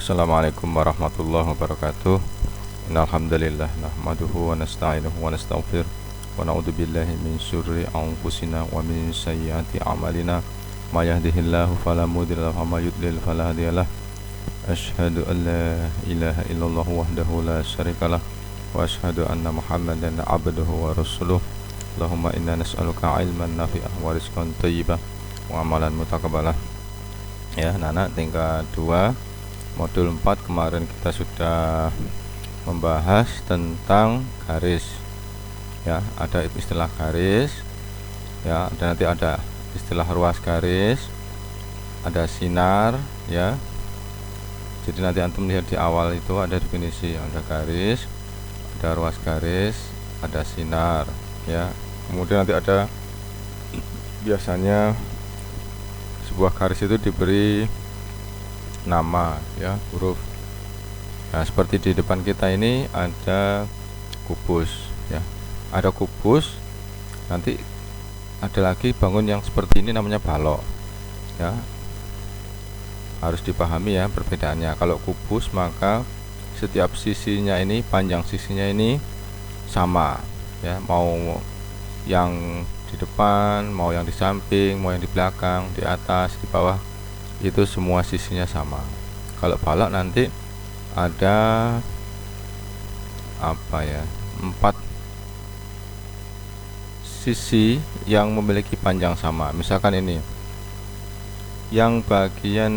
Assalamualaikum warahmatullahi wabarakatuh. Innal hamdalillah nahmaduhu wa nasta'inuhu wa nastaghfir wa na'udzu billahi min syurri anfusina wa min sayyiati a'malina. May yahdihillahu fala mudilla lahu wa may yudlil fala hadiyalah. Asyhadu an la ilaha illallah wahdahu la syarikalah wa asyhadu anna Muhammadan abduhu wa rasuluh. Allahumma inna nas'aluka ilman nafi'ah wa rizqan thayyibah wa amalan mutakabbalah. Ya, anak tingkat 2 modul 4 kemarin kita sudah membahas tentang garis. Ya, ada istilah garis. Ya, dan nanti ada istilah ruas garis, ada sinar, ya. Jadi nanti antum lihat di awal itu ada definisi, ada garis, ada ruas garis, ada sinar, ya. Kemudian nanti ada biasanya sebuah garis itu diberi nama, ya, huruf. Nah, seperti di depan kita ini ada kubus, ya. Ada kubus, nanti ada lagi bangun yang seperti ini namanya balok, ya. Harus dipahami ya perbedaannya. Kalau kubus maka setiap sisinya ini, panjang sisinya ini sama, ya. Mau yang di depan, mau yang di samping, mau yang di belakang, di atas, di bawah, itu semua sisinya sama. Kalau balok nanti ada 4 sisi yang memiliki panjang sama. Misalkan ini yang bagian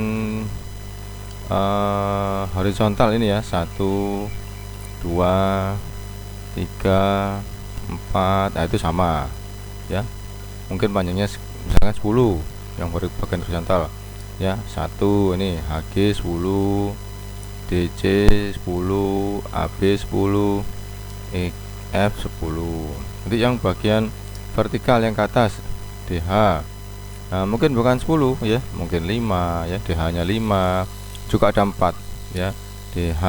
horizontal ini ya, 1 2 3 4, nah itu sama, ya. Mungkin panjangnya misalkan 10 yang bagian horizontal, ya. 1 ini HG 10, DC 10, AB 10, EF 10. Nanti yang bagian vertikal yang ke atas DH, nah mungkin bukan 10, ya, mungkin 5, ya. DH nya 5, juga ada 4, ya. DH,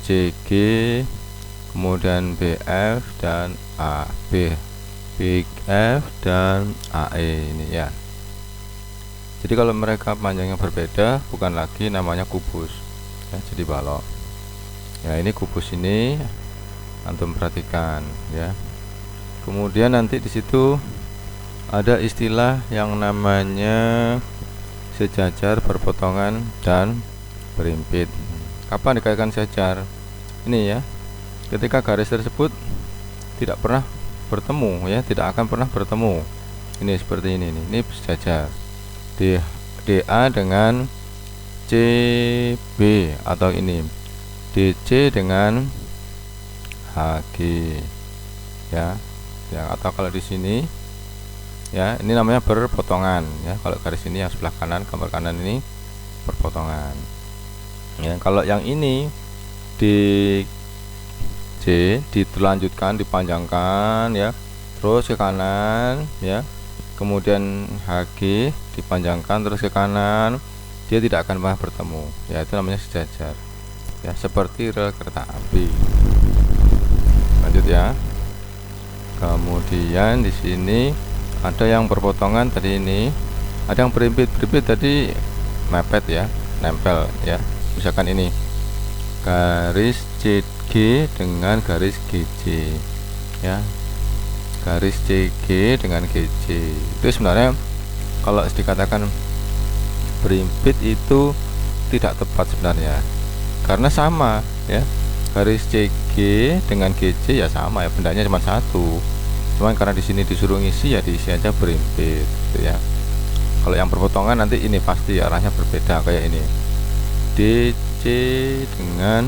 CG, kemudian BF dan AB, BF dan AE ini, ya. Jadi kalau mereka panjangnya berbeda, bukan lagi namanya kubus, ya, jadi balok. Ya, ini kubus ini antum perhatikan, ya. Kemudian nanti di situ ada istilah yang namanya sejajar, berpotongan, dan berimpit. Kapan dikaitkan sejajar? Ini ya, ketika garis tersebut tidak pernah bertemu, ya, tidak akan pernah bertemu. Ini seperti ini sejajar. DA dengan CB, atau ini DC dengan HG, ya. Ya, atau kalau di sini, ya, ini namanya berpotongan, ya. Kalau garis ini yang sebelah kanan, gambar kanan ini berpotongan, ya. Kalau yang ini di C dilanjutkan, dipanjangkan, ya, terus ke kanan, ya. Kemudian HG dipanjangkan terus ke kanan, dia tidak akan pernah bertemu, ya. Itu namanya sejajar, ya, seperti rel kereta api. Lanjut, ya. Kemudian di sini ada yang berpotongan tadi, ini ada yang berimpit tadi, mepet, ya, nempel, ya. Misalkan ini garis CG dengan garis GC, ya. Garis CG dengan GC itu sebenarnya kalau dikatakan berimpit itu tidak tepat sebenarnya, karena sama, ya. Garis CG dengan GC ya sama, ya, bendanya cuma satu, cuman karena di sini disuruh ngisi, ya diisi aja berimpit, gitu, ya. Kalau yang berpotongan nanti ini pasti arahnya berbeda, kayak ini DC dengan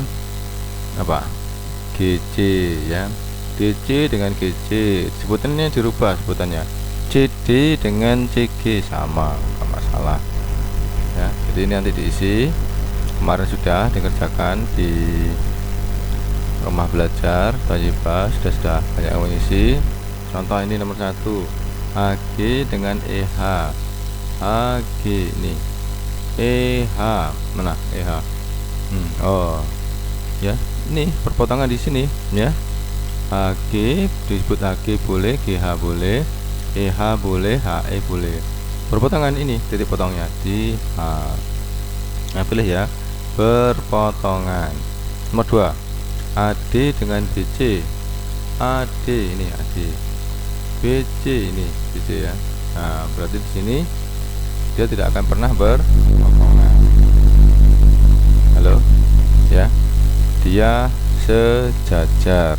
GC, ya. DC dengan GC, sebutannya dirubah, sebutannya CD dengan CG sama, nggak masalah, ya. Jadi ini nanti diisi. Kemarin sudah dikerjakan di rumah belajar Thayyibah, sudah banyak yang mengisi. Contoh ini nomor 1, HG dengan EH, HG ini EH, mana EH? Oh, ya, ini perpotongan di sini, ya. HG disebut HG boleh, GH boleh, EH boleh, HE boleh. Perpotongan ini titik potongnya di H. Nah, pilih, ya. berpotongan. Nomor 2, AD dengan BC. AD ini AD, BC ini BC ya. Nah, berarti di sini dia tidak akan pernah berpotongan. Halo ya, dia sejajar.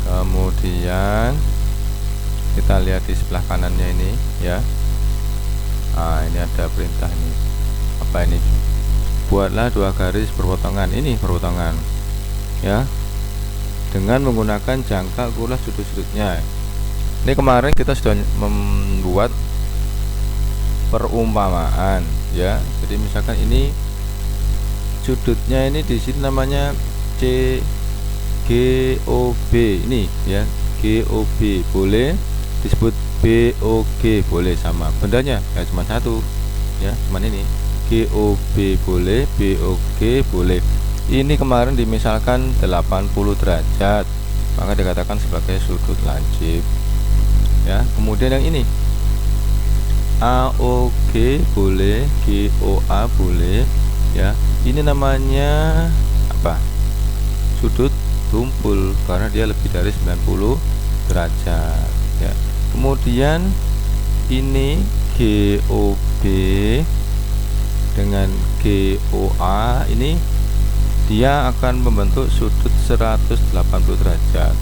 Kemudian kita lihat di sebelah kanannya ini ya. Nah, ini ada perintah ini. Apa ini? Buatlah 2 garis berpotongan. Ini berpotongan ya, dengan menggunakan jangka ukuran sudut-sudutnya. Ini kemarin kita sudah membuat perumpamaan ya. Jadi misalkan ini sudutnya ini di sini namanya GOB ini ya, GOB boleh disebut BOG boleh, sama bendanya ya, cuma satu ya, cuman ini GOB boleh, BOG boleh. Ini kemarin dimisalkan 80 derajat, maka dikatakan sebagai sudut lancip ya. Kemudian yang ini AOG boleh, GOA boleh ya. Ini namanya apa? Sudut tumpul karena dia lebih dari 90 derajat ya. Kemudian ini GOB dengan GOA ini dia akan membentuk sudut 180 derajat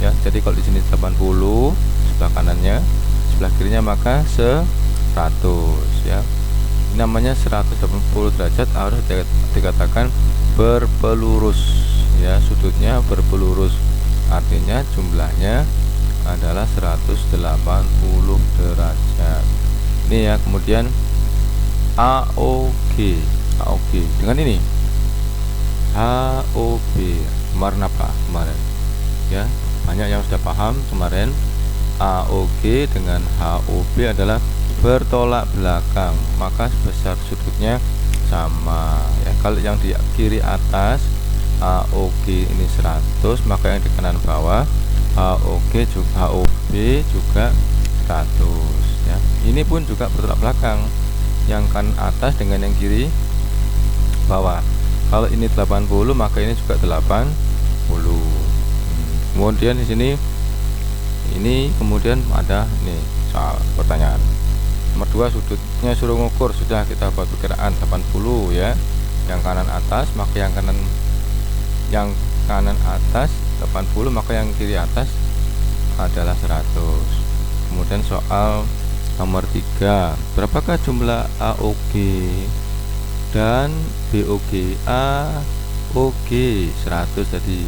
ya. Jadi kalau di sini 80 sebelah kanannya, sebelah kirinya maka 100 ya. Ini namanya 180 derajat, harus dikatakan berpelurus ya, sudutnya berpelurus, artinya jumlahnya adalah 180 derajat. Ini ya. Kemudian AOG, AOG dengan ini HOB. Kemarin apa? Kemarin ya, banyak yang sudah paham kemarin. AOG dengan HOB adalah bertolak belakang, maka besar sudutnya sama ya. Kalau yang di kiri atas AOG ini 100, maka yang di kanan bawah HOB juga 100 ya. Ini pun juga bertolak belakang, yang kanan atas dengan yang kiri bawah. Kalau ini 80, maka ini juga 80. Kemudian di sini ini kemudian ada nih soal pertanyaan. Nomor 2, sudutnya suruh ngukur, sudah kita buat perkiraan 80 ya. Yang kanan atas, maka yang kanan atas 80, maka yang kiri atas adalah 100. Kemudian soal nomor 3, berapakah jumlah AOG dan BOG? AOG 100 tadi,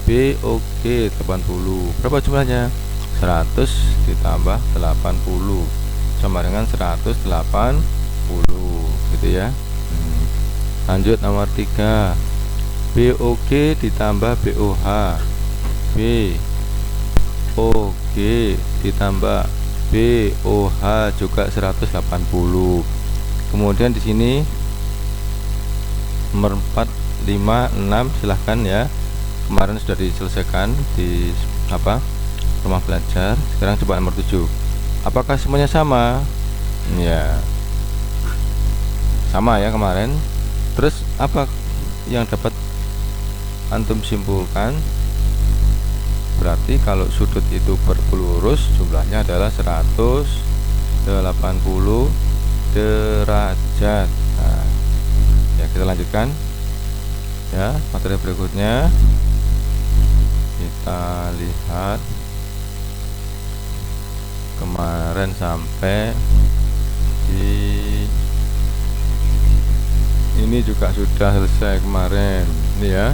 BOG 80. Berapa jumlahnya? 100 ditambah 80 sama dengan 180 gitu ya. Lanjut nomor 3, BOG ditambah BOH, BOG ditambah BOH juga 180. Kemudian di sini nomor 4, 5, 6 silahkan ya. Kemarin sudah diselesaikan di rumah belajar. Sekarang coba nomor 7. Apakah semuanya sama? Ya, sama ya kemarin. Terus apa yang dapat antum simpulkan? Berarti kalau sudut itu berpelurus, jumlahnya adalah 180 derajat. Nah, ya kita lanjutkan ya, materi berikutnya. Kita lihat kemarin sampai di ini juga sudah selesai kemarin. Ini ya,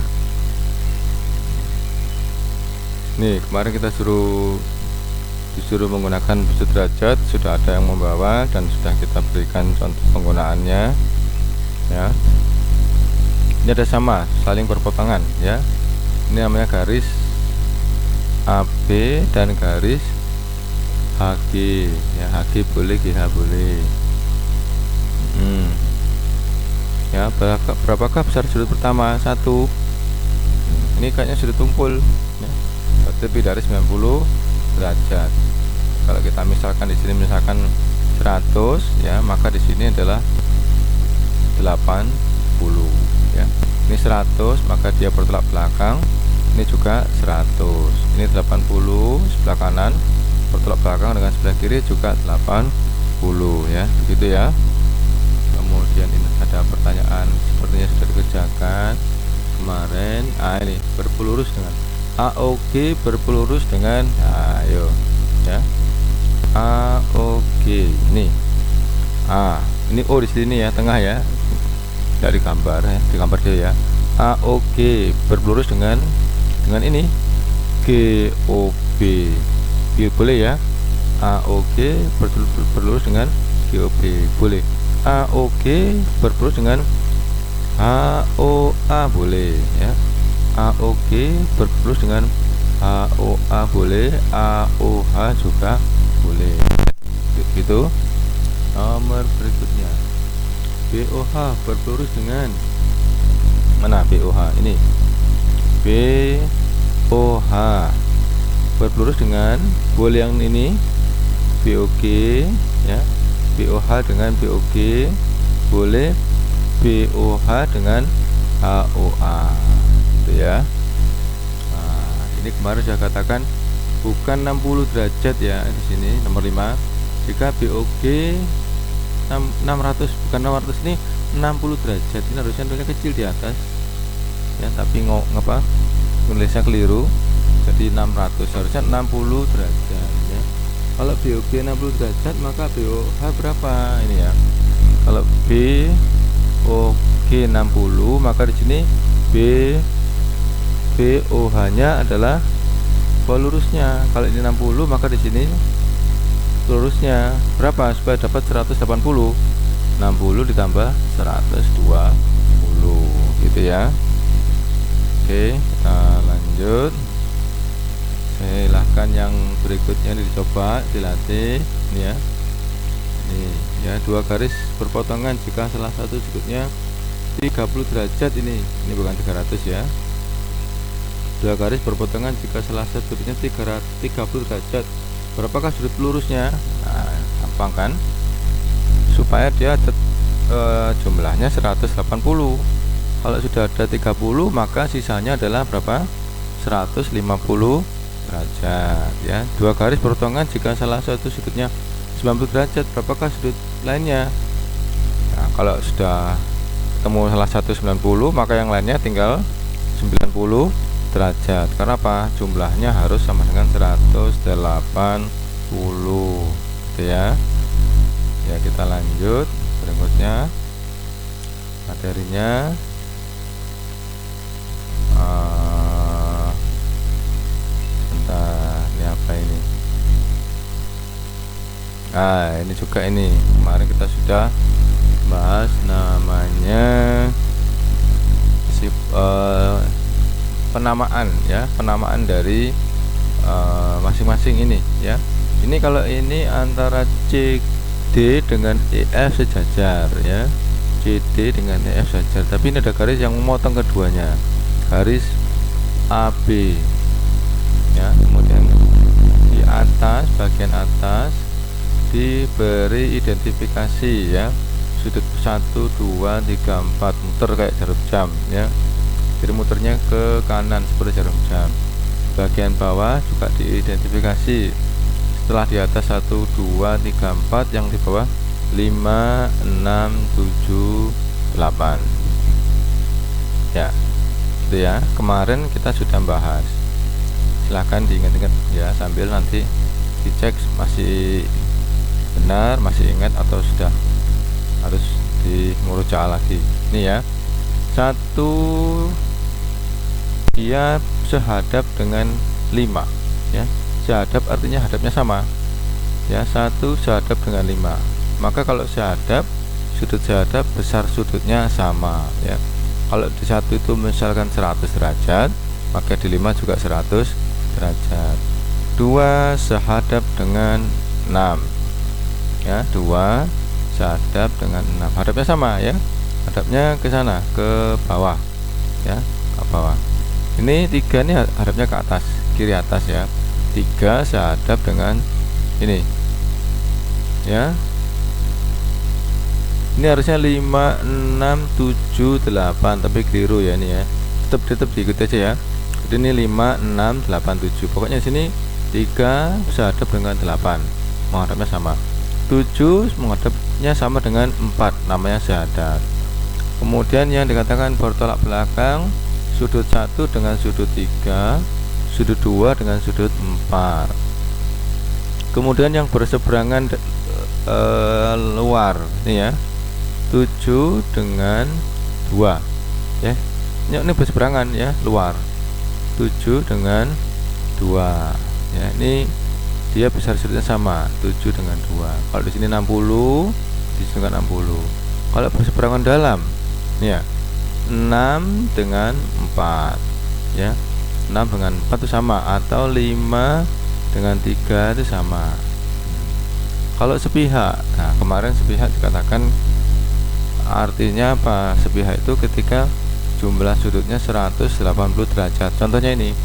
nih kemarin kita disuruh menggunakan sudut derajat, sudah ada yang membawa dan sudah kita berikan contoh penggunaannya ya. Ini ada sama, saling berpotongan ya. Ini namanya garis AB dan garis HG ya. HG boleh, GH boleh. Ya, berapakah besar sudut pertama? 1. Ini kayaknya sudut tumpul ya, lebih dari 90 derajat. Kalau kita misalkan di sini misalkan 100 ya, maka di sini adalah 80 ya. Ini 100, maka dia bertolak belakang. Ini juga 100. Ini 80 sebelah kanan bertolak belakang dengan sebelah kiri juga 80 ya. Begitu ya. Kemudian ini ada pertanyaan sepertinya sudah dikerjakan kemarin. Ini berpelurus dengan AOG berpelurus dengan ayo ya. AOG ini ini O di sini ya, tengah ya, tidak digambar ya, digambar dia ya. AOG berpelurus dengan ini GOB, boleh ya. AOG berpelurus dengan GOB boleh. AOG berpelurus dengan HOA boleh ya. AOG berpelurus dengan HOA boleh, AOH juga boleh. Gitu. Nomor berikutnya BOH berpelurus dengan mana? BOH ini BOH berpelurus dengan boleh yang ini BOG ya. BOH dengan BOG boleh, BOH dengan HOA gitu ya. Ini kemarin saya katakan bukan 60 derajat ya di sini nomor 5. Jika BOG 600 bukan 600, ini 60 derajat. Ini harusnya tulisnya kecil di atas ya, tapi ngapa tulisnya keliru, jadi 600, harusnya 60 derajat ya. Kalau BOG 60 derajat maka BOH berapa ini ya? Kalau BOG 60 maka di sini BOH nya adalah pelurusnya. Kalau ini 60 maka di sini lurusnya berapa supaya dapat 180? 60 ditambah 120 gitu ya. Oke, kita lanjut. Silahkan yang berikutnya dicoba dilatih ini ya. Ini ya, 2 garis berpotongan jika salah satu sudutnya 30 derajat. Ini bukan 300 ya. 2 garis berpotongan jika salah satu sudutnya 30 derajat. Berapakah sudut lurusnya? Nah, gampang kan? Supaya dia jumlahnya 180. Kalau sudah ada 30 maka sisanya adalah berapa? 150 derajat ya. 2 garis berpotongan jika salah satu sudutnya 90 derajat. Berapakah sudut lainnya? Nah, kalau sudah ketemu salah satu 90 maka yang lainnya tinggal 90 derajat. Karena apa? Jumlahnya harus sama dengan 180 gitu ya. Ya, kita lanjut berikutnya materinya. Bentar, ini apa ini? Ini juga ini kemarin kita sudah bahas, namanya penamaan ya, penamaan dari masing-masing ini ya. Ini kalau ini antara CD dengan EF sejajar ya, CD dengan EF sejajar, tapi ini ada garis yang memotong keduanya, garis AB ya. Kemudian di atas, bagian atas diberi identifikasi ya, sudut 1, 2, 3, 4, muter kayak jarum jam ya. Jadi muternya ke kanan seperti jarum jam. Bagian bawah juga diidentifikasi. Setelah di atas 1, 2, 3, 4, yang di bawah 5, 6, 7, 8 ya. Itu ya, kemarin kita sudah bahas. Silahkan diingat-ingat ya, sambil nanti dicek masih benar, masih ingat atau sudah harus dimurojaah lagi. Ini ya, 1 dia sehadap dengan 5 ya. Sehadap artinya hadapnya sama ya, 1 sehadap dengan 5. Maka kalau sehadap, sudut sehadap besar sudutnya sama ya. Kalau di 1 itu misalkan 100 derajat, maka di 5 juga 100 derajat. 2 sehadap dengan 6 ya, 2 sehadap dengan 6, hadapnya sama ya, hadapnya ke sana, ke bawah ya, ke bawah. Ini 3 ini hadapnya ke atas, kiri atas ya. 3 sehadap dengan ini ya, Ini harusnya 5, 6, 7, 8, tapi keliru ya ini ya. Tetap diikuti aja ya. Jadi ini 5, 6, 8, 7. Pokoknya sini 3 sehadap dengan 8, menghadapnya sama. 7 menghadapnya sama dengan 4, namanya syahadat. Kemudian yang dikatakan bertolak belakang, sudut 1 dengan sudut 3, sudut 2 dengan sudut 4. Kemudian yang berseberangan luar ini ya, 7 dengan 2 ya. Ini berseberangan ya, luar. 7 dengan 2 ya. Ini dia besar sudutnya sama, 7 dengan 2. Kalau di sini 60, di sini kan 60. Kalau berseberangan dalam ini ya, 6 dengan 4 ya. 6 dengan 4 itu sama, atau 5 dengan 3 itu sama. Kalau sepihak, nah kemarin sepihak dikatakan artinya apa? Sepihak itu ketika jumlah sudutnya 180 derajat. Contohnya ini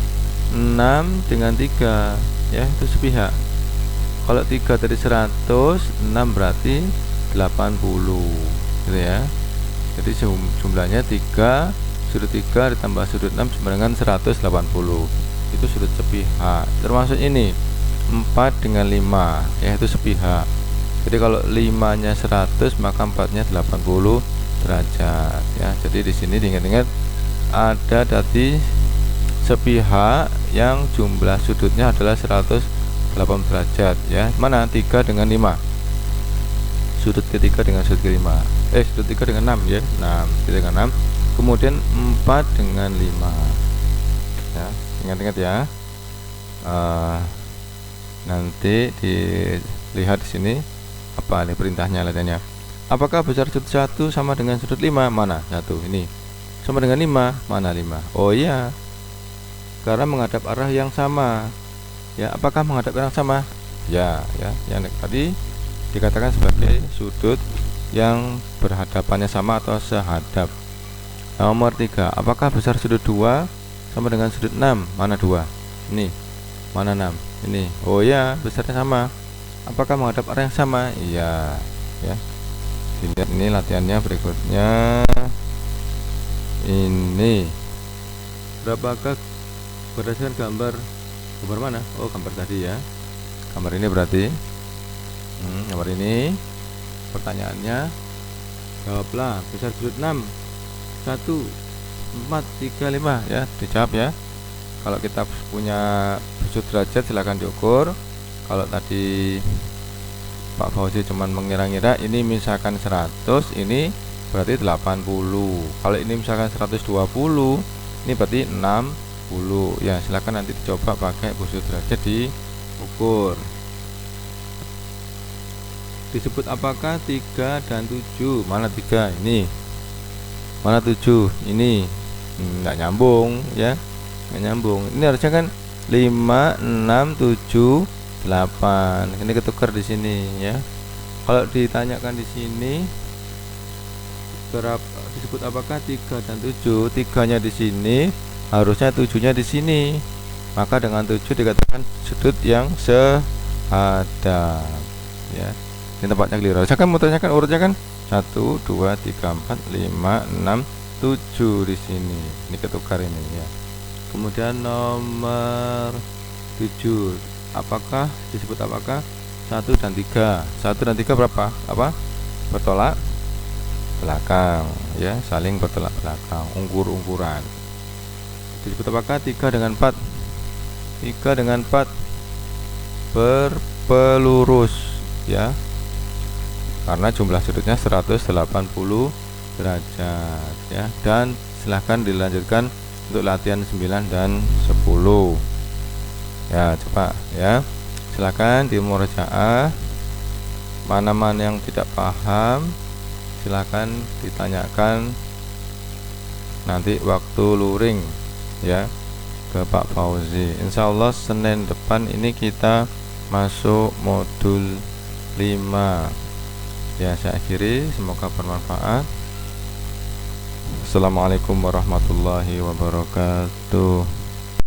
6 dengan 3 ya, itu sepihak. Kalau 3 dari 100, 6 berarti 80 gitu ya. Jadi jumlahnya 3, sudut 3 ditambah sudut 6 sama dengan 180. Itu sudut sepihak. Termasuk ini 4 dengan 5 ya, itu sepihak. Jadi kalau 5 nya 100 maka 4 nya 80 derajat ya. Jadi di sini diingat-ingat ada tadi sepihak yang jumlah sudutnya adalah 180 derajat ya. Mana 3 dengan 5, sudut ketiga dengan sudut kelima, sudut 3 dengan 6 ya, 6 3 dengan 6. Kemudian 4 dengan 5 ya, ingat-ingat ya. Nanti dilihat di sini apa nih perintahnya, latihannya. Apakah besar sudut 1 sama dengan sudut 5? Mana 1 ini sama dengan 5? Mana 5? Oh iya, karena menghadap arah yang sama ya. Apakah menghadap arah yang sama? Ya, yang tadi dikatakan sebagai sudut yang berhadapannya sama atau sehadap. Nomor 3, apakah besar sudut 2 sama dengan sudut 6? Mana 2? Ini. Mana 6? Ini. Oh ya, besarnya sama. Apakah menghadap arah yang sama? Iya ya. Dilihat ini latihannya berikutnya. Ini berapakah berdasarkan gambar mana? Oh, gambar tadi ya. Gambar ini berarti gambar ini. Pertanyaannya, jawablah. Besar sudut 6 1, 4, 3, 5 ya, dijawab ya. Kalau kita punya sudut derajat silahkan diukur. Kalau tadi Pak Fauzi cuman mengira-ngira, ini misalkan 100, ini berarti 80. Kalau ini misalkan 120, ini berarti 60 ya. Silahkan nanti dicoba pakai sudut derajat diukur. Disebut apakah 3 dan 7? Mana 3? Ini. Mana 7? Ini. Nggak nyambung ya, nggak nyambung. Ini harusnya kan 5, 6, 7, 8. Ini ketukar di sini ya. Kalau ditanyakan di sini berapa, disebut apakah 3 dan 7? 3-nya di sini, harusnya 7-nya di sini. Maka dengan 7 dikatakan sudut yang sehadap ya. Ini tempatnya keliru. Saya kan mau tanyakan urutnya kan 1, 2, 3, 4, 5, 6, 7 di sini. Ini ketukar ini ya. Kemudian nomor 7, apakah disebut apakah 1 dan 3? 1 dan 3 berapa? Apa? Bertolak belakang ya, saling bertolak belakang, ungkur-ungkuran. Disebut apakah 3 dengan 4? 3 dengan 4 berpelurus ya, karena jumlah sudutnya 180 derajat ya. Dan silahkan dilanjutkan untuk latihan 9 dan 10 ya. Coba ya, silahkan di murajaah. Mana-mana yang tidak paham silahkan ditanyakan nanti waktu luring ya ke Pak Fauzi. Insya Allah Senin depan ini kita masuk modul 5 ya. Saya akhiri, semoga bermanfaat. Assalamualaikum warahmatullahi wabarakatuh.